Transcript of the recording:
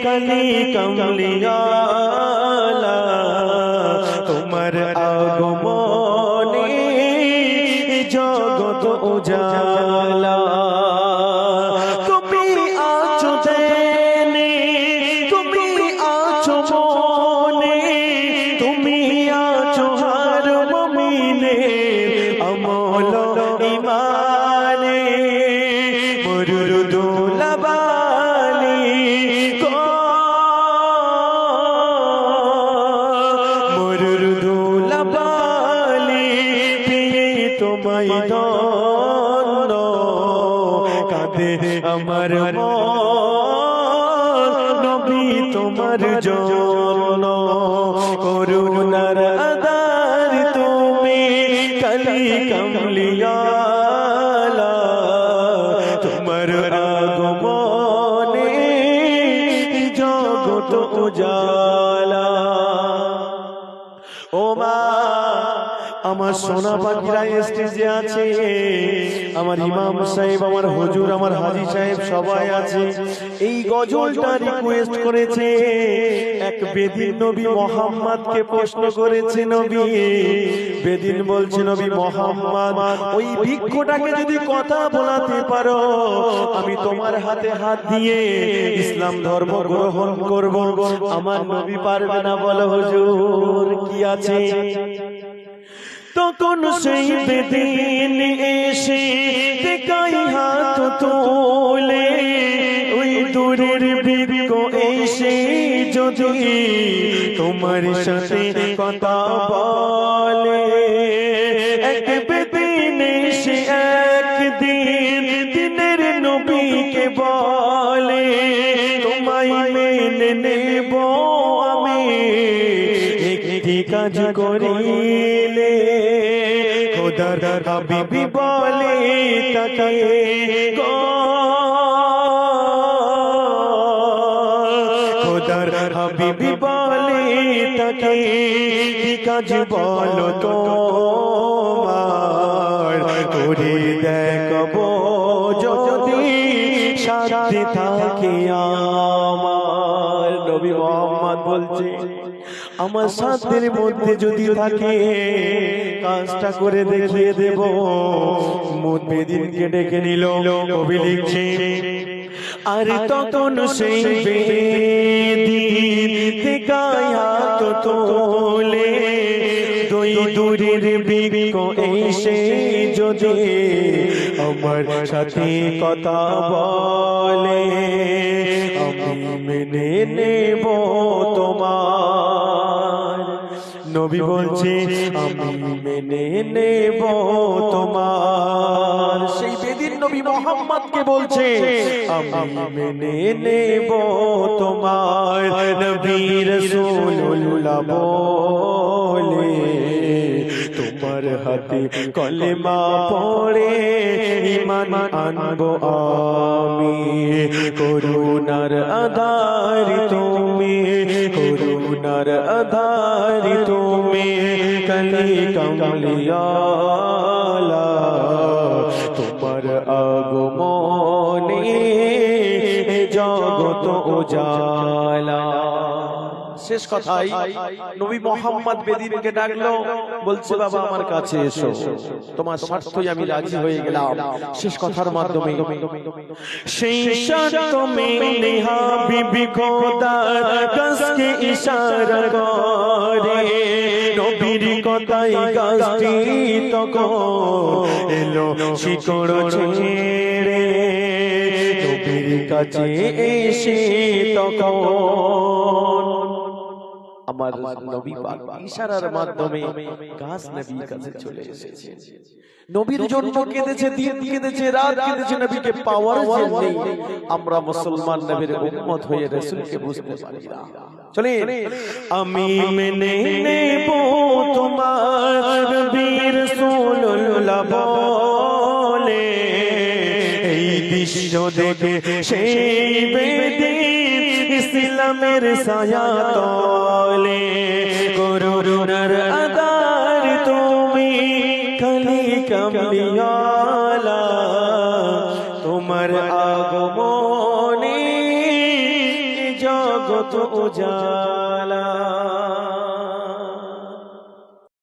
কালি কামলিওয়ালা তোমার আগমনে জগৎ উজালা তুমি আছো দেনে তুমি আছো মনে তুমি আছো হর মুমিনে আমল ইমানে মুরুদুলাবালি মুরুদুলাবালি পেয়ে তোমায় ধন্য কাঁদে আমার মন নবী তোমার জন্য করুণার আধার তুমি কালি কামলিওয়ালা তোমার আগমনে জগৎ উজালা ও মা আমার সোনা পাখিরা স্টেজে আছে আমার ইমাম সাহেব আমার হুজুর আমার হাজী সাহেব সবাই আছে এই গজলটা রিকোয়েস্ট করেছে এক বেদিন নবী মুহাম্মদকে প্রশ্ন করেছে নবী বেদিন বলছে নবী মুহাম্মদ ওই ভিক্ষুটাকে যদি কথা বলাতে পারো আমি তোমার হাতে হাত দিয়ে ইসলাম ধর্ম গ্রহণ করব আমার নবী পারবে না বলো হুজুর কি আছে তখন সেই বেদিন এসে দেখাই হাত তোলে ওই দূরের ভিক্ষু এসে যদি তোমার সাথে কথা বলে এক বেদিন এসে একদিন দিনের নবীকে বলে তোমায় মেনে নেব আমি একটি কাজ করিলে খোদার হাবিবি বলে তাকে খোদার হাবিবি বলে তাকে কি কাজ বলো তোমার করে দেখবো যদি সাথে থাকে আমার নবী মুহাম্মদ বলছে আমার সাথের মধ্যে যদি থাকে কাজটা করে দেখিয়ে দেব বেদিনকে ডেকে নিল কবি লিখছে আর তখন সেই বেদিন দেখায় হাত তোলে দুই দূরের ভিক্ষু এসে যদি আমার সাথে কথা বলে আমি মেনে নেব তোমার নবী বলছে আমি মেনে নেব তোমার সেই বেদিন নবী মুহাম্মদকে বলছে আমি মেনে নেব তোমার নবী রাসূলুল্লাহ বলে তোমার হাতে কলেমা পড়ে ঈমান আনবো আমি করুণার আধার তুমি করুণার আধার তুমি কালি কামলিওয়ালা তোমার আগমনে জগৎ উজালা শেষ কথাই নবী মুহাম্মদ বেদিনকে ডাকলো বলছে বাবা আমার কাছে এসো তোমার স্বার্থই আমি রাজি হয়ে গেলাম শেষ কথার মাধ্যমে সেই শর্ত মেনে হাবিবি খোদার কাছে ইশারা করে নবীর কথাই গাছটি তখন এলো শিকড় ছেড়ে নবীর কাছে এসে তখন আমার নবী পাক ইশারার মাধ্যমে গাছ নবীর কাছে চলে এসেছে নবীর জন্য কেঁদেছে দিন কেঁদেছে রাত কেঁদেছে নবীকে পাওয়ার জন্য আমরা মুসলমান নবীর উম্মত হয়ে রাসূলকে বুঝতে পারি না চলেন আমি মেনে নেব তোমার নবী রাসূলুল্লাহ বলে এই দৃশ্য দেখে সেই বেদিন ইসলামের ছায়া তলে করুণার আধার তুমি খালি কামলিওয়ালা তোমার আগমনে জগত উজালা।